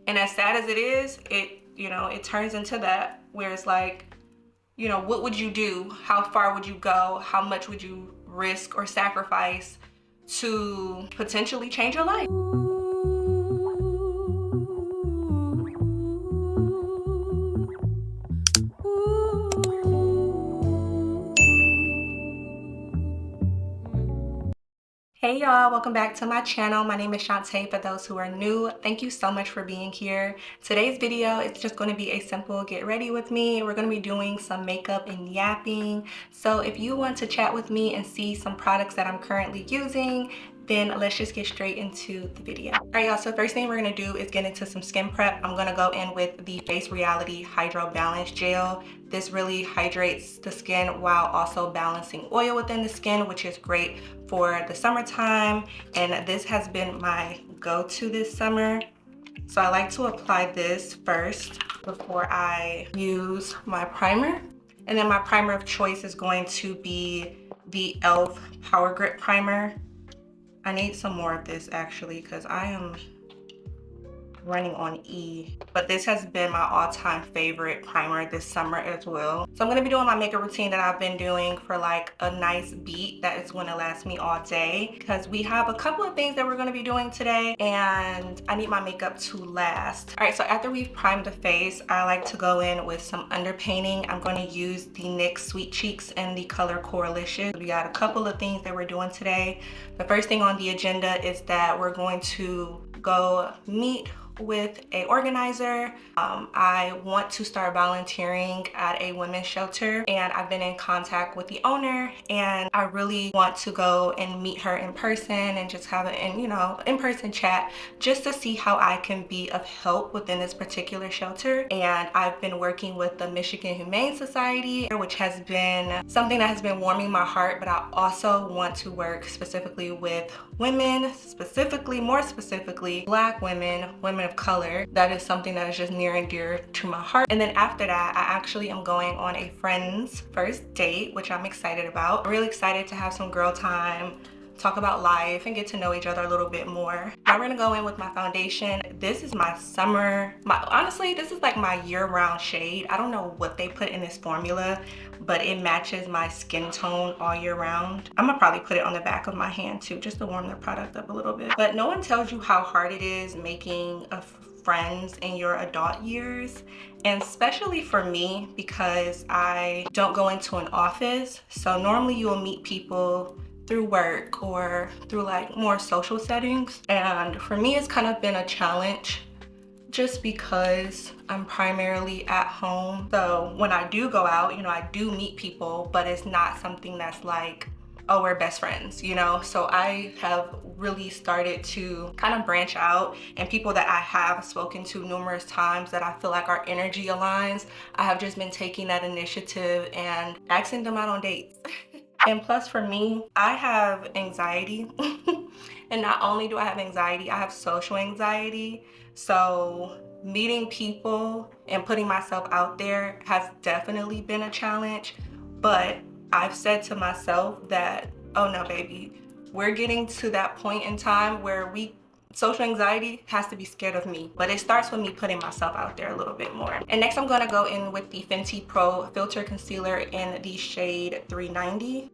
And as sad as it is, it turns into that where it's like, what would you do? How far would you go? How much would you risk or sacrifice to potentially change your life? Hey y'all, welcome back to my channel. My name is Shantae. For those who are new, thank you so much for being here. Today's video is just going to be a simple get ready with me. We're going to be doing some makeup and yapping. So if you want to chat with me and see some products that I'm currently using, then let's just get straight into the video. All right, y'all, so first thing we're gonna do is get into some skin prep. I'm gonna go in with the Face Reality Hydro Balance Gel. This really hydrates the skin while also balancing oil within the skin, which is great for the summertime. And this has been my go-to this summer. So I like to apply this first before I use my primer. And then my primer of choice is going to be the e.l.f. Power Grip Primer. I need some more of this actually because I am running on E, but this has been my all-time favorite primer this summer as well. So I'm going to be doing my makeup routine that I've been doing for like a nice beat that is going to last me all day, because we have a couple of things that we're going to be doing today and I need my makeup to last. All right, so after we've primed the face, I like to go in with some underpainting. I'm going to use the NYX Sweet Cheeks in the color Coralicious. We got a couple of things that we're doing today. The first thing on the agenda is that we're going to go meet with a organizer. I want to start volunteering at a women's shelter, and I've been in contact with the owner, and I really want to go and meet her in person and just have an in-person chat just to see how I can be of help within this particular shelter. And I've been working with the Michigan Humane Society, which has been something that has been warming my heart, but I also want to work specifically with women, more specifically Black women of color. That is something that is just near and dear to my heart. And then after that, I actually am going on a friend's first date, which I'm excited about. I'm really excited to have some girl time, talk about life, and get to know each other a little bit more. Now we're gonna go in with my foundation. This is my summer, honestly, this is like my year-round shade. I don't know what they put in this formula, but it matches my skin tone all year round. I'm gonna probably put it on the back of my hand too, just to warm the product up a little bit. But no one tells you how hard it is making friends in your adult years, and especially for me because I don't go into an office. So normally you'll meet people through work or through like more social settings, and for me it's kind of been a challenge just because I'm primarily at home. So when I do go out, I do meet people, but it's not something that's like, oh, we're best friends, So I have really started to kind of branch out, and people that I have spoken to numerous times that I feel like our energy aligns, I have just been taking that initiative and asking them out on dates. And plus for me, I have anxiety. And not only do I have anxiety, I have social anxiety. So meeting people and putting myself out there has definitely been a challenge. But I've said to myself that, oh no, baby, we're getting to that point in time where social anxiety has to be scared of me, but it starts with me putting myself out there a little bit more. And next I'm gonna go in with the Fenty Pro Filter Concealer in the shade 390.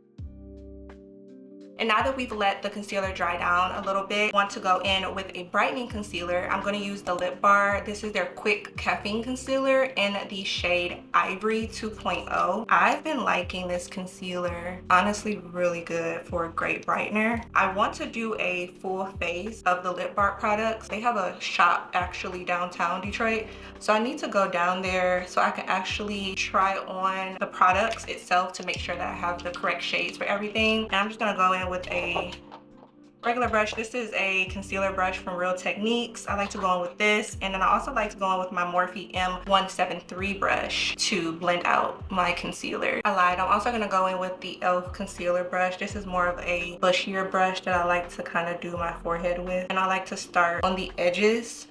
And now that we've let the concealer dry down a little bit, I want to go in with a brightening concealer. I'm going to use the Lip Bar. This is their Quick Caffeine Concealer in the shade Ivory 2.0. I've been liking this concealer. Honestly, really good for a great brightener. I want to do a full face of the Lip Bar products. They have a shop actually downtown Detroit. So I need to go down there so I can actually try on the products itself to make sure that I have the correct shades for everything. And I'm just going to go in with a regular brush. This is a concealer brush from Real Techniques. I like to go in with this, and then I also like to go in with my Morphe M173 brush to blend out my concealer. I lied, I'm also going to go in with the e.l.f. concealer brush. This is more of a bushier brush that I like to kind of do my forehead with, and I like to start on the edges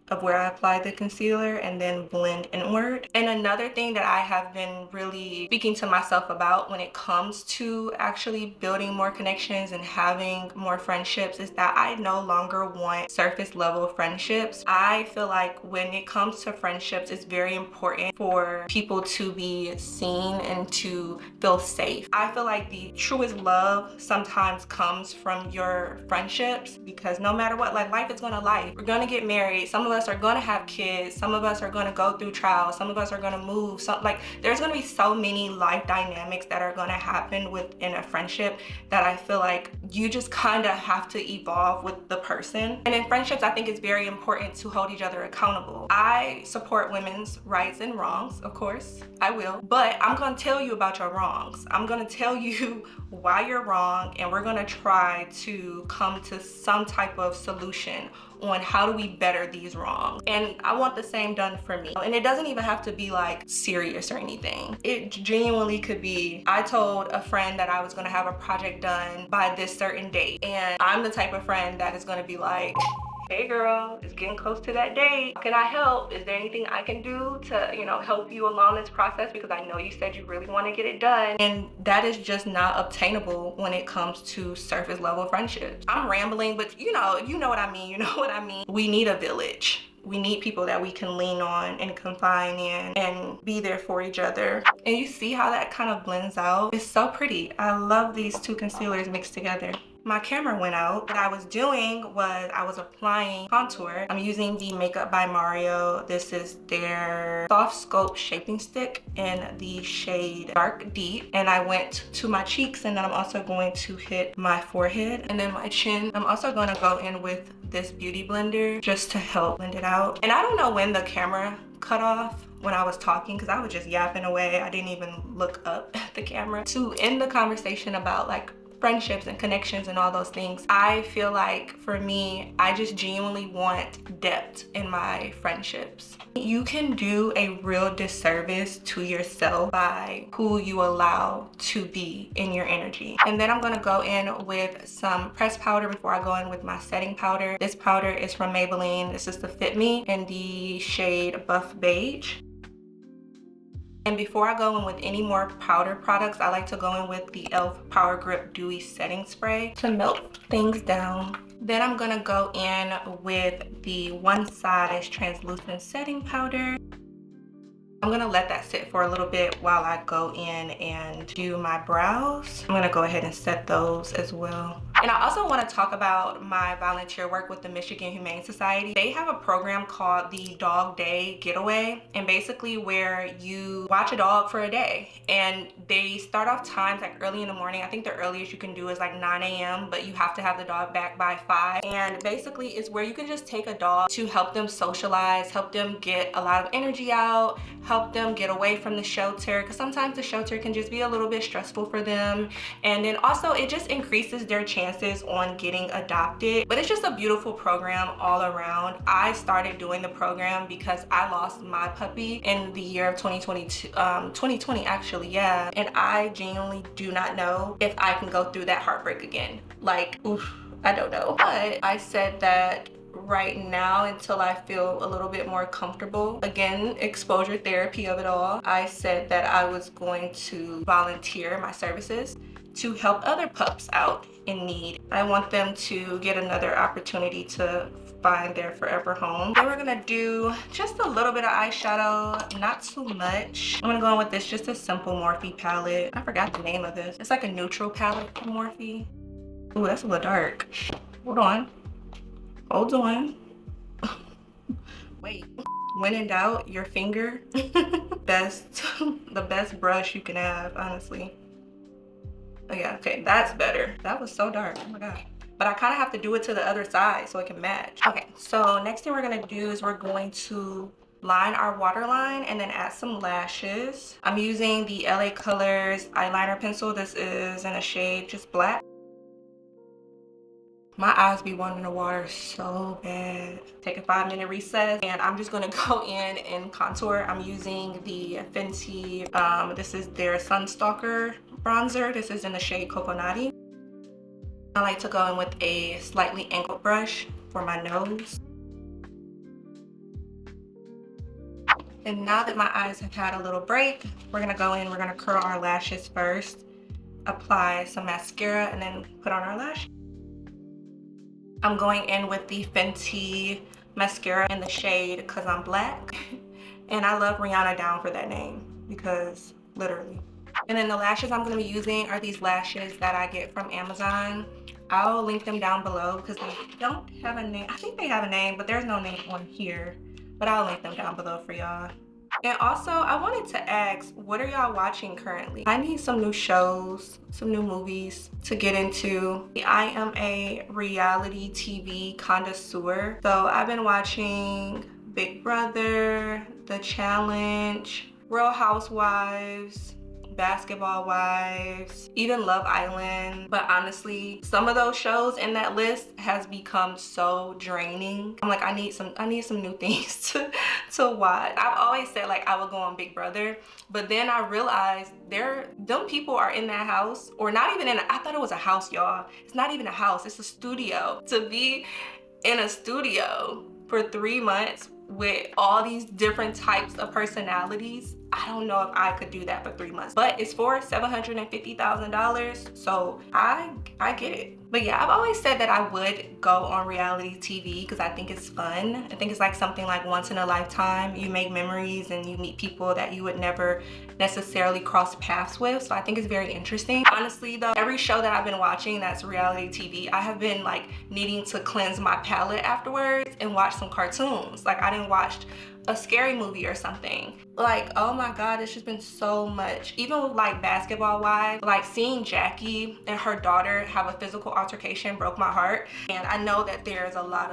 of where I apply the concealer and then blend inward. And another thing that I have been really speaking to myself about when it comes to actually building more connections and having more friendships is that I no longer want surface level friendships. I feel like when it comes to friendships, it's very important for people to be seen and to feel safe. I feel like the truest love sometimes comes from your friendships, because no matter what, like, life is gonna life. We're gonna get married. Some of us are gonna have kids. Some of us are gonna go through trials. Some of us are gonna move. So, like, there's gonna be so many life dynamics that are gonna happen within a friendship that I feel like you just kind of have to evolve with the person. And in friendships, I think it's very important to hold each other accountable. I support women's rights and wrongs, of course, I will. But I'm gonna tell you about your wrongs. I'm gonna tell you why you're wrong, and we're gonna try to come to some type of solution on how do we better these wrongs. And I want the same done for me. And it doesn't even have to be like serious or anything. It genuinely could be, I told a friend that I was gonna have a project done by this certain date, and I'm the type of friend that is gonna be like, hey girl, it's getting close to that date. Can I help? Is there anything I can do to, you know, help you along this process? Because I know you said you really want to get it done. And that is just not obtainable when it comes to surface level friendships. I'm rambling, but you know what I mean. You know what I mean. We need a village. We need people that we can lean on and confide in and be there for each other. And you see how that kind of blends out? It's so pretty. I love these two concealers mixed together. My camera went out. What I was doing was I was applying contour. I'm using the Makeup by Mario. This is their Soft Sculpt Shaping Stick in the shade Dark Deep. And I went to my cheeks, and then I'm also going to hit my forehead and then my chin. I'm also going to go in with this beauty blender just to help blend it out. And I don't know when the camera cut off when I was talking, because I was just yapping away. I didn't even look up at the camera. To end the conversation about like friendships and connections and all those things, I feel like for me, I just genuinely want depth in my friendships. You can do a real disservice to yourself by who you allow to be in your energy. And then I'm gonna go in with some pressed powder before I go in with my setting powder. This powder is from Maybelline. This is the Fit Me in the shade Buff Beige. And before I go in with any more powder products, I like to go in with the e.l.f. Power Grip Dewy Setting Spray to melt things down. Then I'm gonna go in with the One Size Translucent Setting Powder. I'm gonna let that sit for a little bit while I go in and do my brows. I'm gonna go ahead and set those as well. And I also want to talk about my volunteer work with the Michigan Humane Society. They have a program called the Dog Day Getaway, and basically where you watch a dog for a day. And they start off times like early in the morning. I think the earliest you can do is like 9 a.m., but you have to have the dog back by 5. And basically it's where you can just take a dog to help them socialize, help them get a lot of energy out, help them get away from the shelter, because sometimes the shelter can just be a little bit stressful for them. And then also it just increases their chances on getting adopted. But it's just a beautiful program all around. I started doing the program because I lost my puppy in the year of 2020 actually, yeah. And I genuinely do not know if I can go through that heartbreak again. Like, oof, I don't know. But I said that right now, until I feel a little bit more comfortable, again, exposure therapy of it all, I said that I was going to volunteer my services to help other pups out in need. I want them to get another opportunity to find their forever home. Then we're gonna do just a little bit of eyeshadow, not too much. I'm gonna go in with this, just a simple Morphe palette. I forgot the name of this. It's like a neutral palette from Morphe. Ooh, that's a little dark. Hold on. Hold on. Wait. When in doubt, your finger. The best brush you can have, honestly. Oh yeah, okay, that's better. That was so dark, oh my God. But I kind of have to do it to the other side so it can match. Okay, so next thing we're gonna do is we're going to line our waterline and then add some lashes. I'm using the LA Colors eyeliner pencil. This is in a shade just black. My eyes be wanting to water so bad. Take a 5-minute recess, and I'm just gonna go in and contour. I'm using the Fenty, this is their Sunstalker bronzer. This is in the shade Coconati. I like to go in with a slightly angled brush for my nose. And now that my eyes have had a little break, we're gonna go in, we're gonna curl our lashes first, apply some mascara, and then put on our lashes. I'm going in with the Fenty mascara in the shade Cause I'm Black. And I love Rihanna Down for that name, because literally. And then the lashes I'm gonna be using are these lashes that I get from Amazon. I'll link them down below because they don't have a name. I think they have a name, but there's no name on here. But I'll link them down below for y'all. And also, I wanted to ask, what are y'all watching currently? I need some new shows, some new movies to get into. I am a reality TV connoisseur. So I've been watching Big Brother, The Challenge, Real Housewives, Basketball Wives, even Love Island. But honestly, some of those shows in that list has become so draining. I'm like, I need some new things to watch. I've always said like I would go on Big Brother, but then I realized them people are in that house, or not even in I thought it was a house, y'all. It's not even a house, it's a studio. To be in a studio for 3 months with all these different types of personalities, I don't know if I could do that for 3 months. But it's for $750,000, so I get it. But yeah, I've always said that I would go on reality TV because I think it's fun. I think it's like something like once in a lifetime. You make memories and you meet people that you would never necessarily cross paths with. So I think it's very interesting. Honestly though, every show that I've been watching that's reality TV, I have been like needing to cleanse my palate afterwards and watch some cartoons. Like I didn't watch a scary movie or something. Like, oh my God, it's just been so much. Even with like Basketball Wives, like seeing Jackie and her daughter have a physical altercation broke my heart. And I know that there's a lot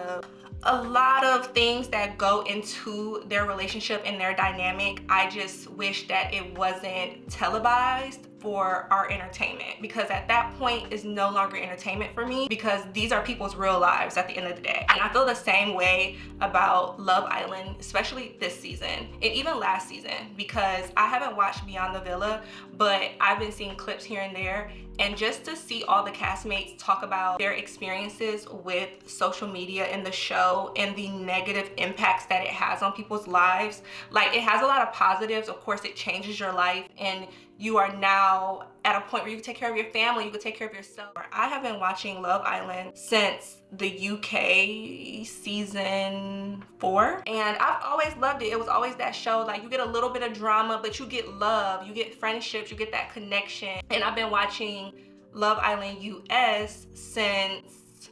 of things that go into their relationship and their dynamic. I just wish that it wasn't televised for our entertainment, because at that point it's no longer entertainment for me, because these are people's real lives at the end of the day. And I feel the same way about Love Island, especially this season and even last season, because I haven't watched Beyond the Villa, but I've been seeing clips here and there. And just to see all the castmates talk about their experiences with social media in the show and the negative impacts that it has on people's lives. Like, it has a lot of positives. Of course, it changes your life and you are now at a point where you can take care of your family, you can take care of yourself. I have been watching Love Island since the UK season 4, and I've always loved it. It was always that show, like you get a little bit of drama, but you get love, you get friendships, you get that connection. And I've been watching Love Island US since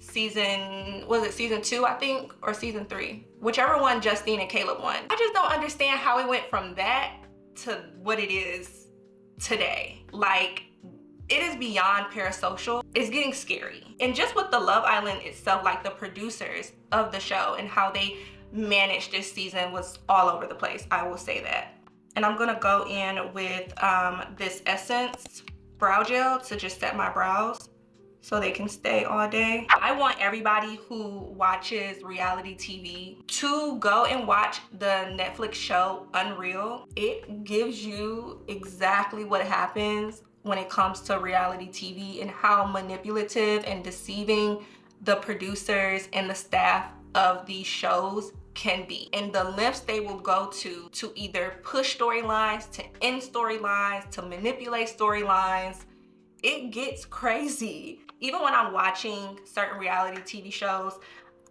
season 2, I think, or season 3, whichever one Justine and Caleb won. I just don't understand how it went from that to what it is today. Like, it is beyond parasocial. It's getting scary. And just with the Love Island itself, like the producers of the show and how they managed this season was all over the place, I will say that. And I'm gonna go in with this Essence brow gel to just set my brows so they can stay all day. I want everybody who watches reality TV to go and watch the Netflix show Unreal. It gives you exactly what happens when it comes to reality TV and how manipulative and deceiving the producers and the staff of these shows can be, and the lengths they will go to either push storylines, to end storylines, to manipulate storylines. It gets crazy. Even when I'm watching certain reality TV shows,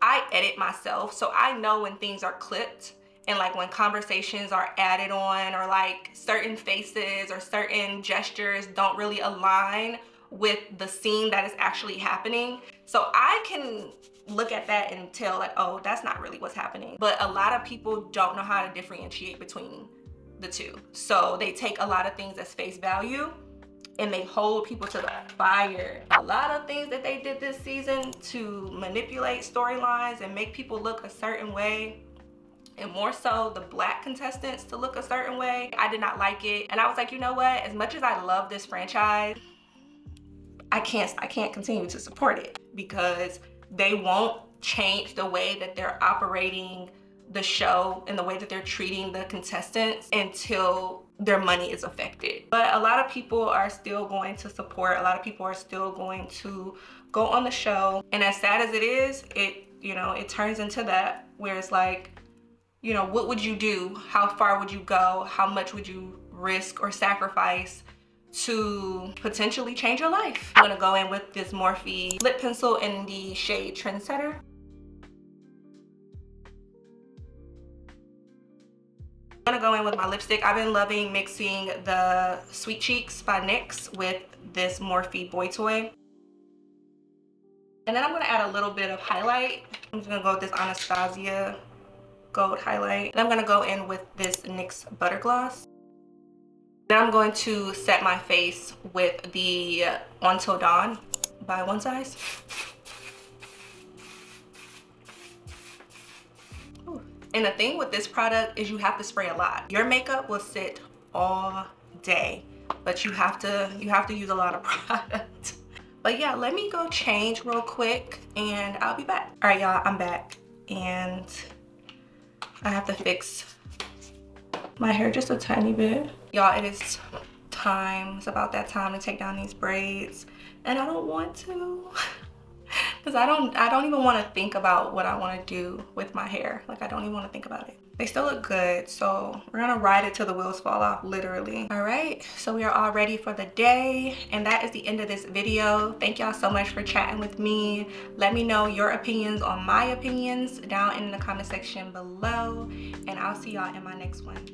I edit myself, so I know when things are clipped and like when conversations are added on, or like certain faces or certain gestures don't really align with the scene that is actually happening. So I can look at that and tell like, oh, that's not really what's happening. But a lot of people don't know how to differentiate between the two. So they take a lot of things as face value and they hold people to the fire. A lot of things that they did this season to manipulate storylines and make people look a certain way, and more so the Black contestants to look a certain way. I did not like it. And I was like, you know what? As much as I love this franchise, I can't continue to support it, because they won't change the way that they're operating the show and the way that they're treating the contestants until their money is affected. But a lot of people are still going to support. A lot of people are still going to go on the show. And as sad as it is, it turns into that, where it's like, you know, what would you do? How far would you go? How much would you risk or sacrifice to potentially change your life? I'm gonna go in with this Morphe lip pencil in the shade Trendsetter. I'm gonna go in with my lipstick. I've been loving mixing the Sweet Cheeks by NYX with this Morphe Boy Toy. And then I'm gonna add a little bit of highlight. I'm just gonna go with this Anastasia gold highlight. And I'm gonna go in with this NYX Butter Gloss. Then I'm going to set my face with the Until Dawn by One Size. Ooh. And the thing with this product is you have to spray a lot. Your makeup will sit all day, but you have to use a lot of product. But yeah, let me go change real quick and I'll be back. All right, y'all, I'm back and I have to fix my hair just a tiny bit. Y'all, it is time. It's about that time to take down these braids and I don't want to because I don't even want to think about what I want to do with my hair. Like, I don't even want to think about it. They still look good, so we're gonna ride it till the wheels fall off, literally. All right, so we are all ready for the day, and that is the end of this video. Thank y'all so much for chatting with me. Let me know your opinions on my opinions down in the comment section below, and I'll see y'all in my next one.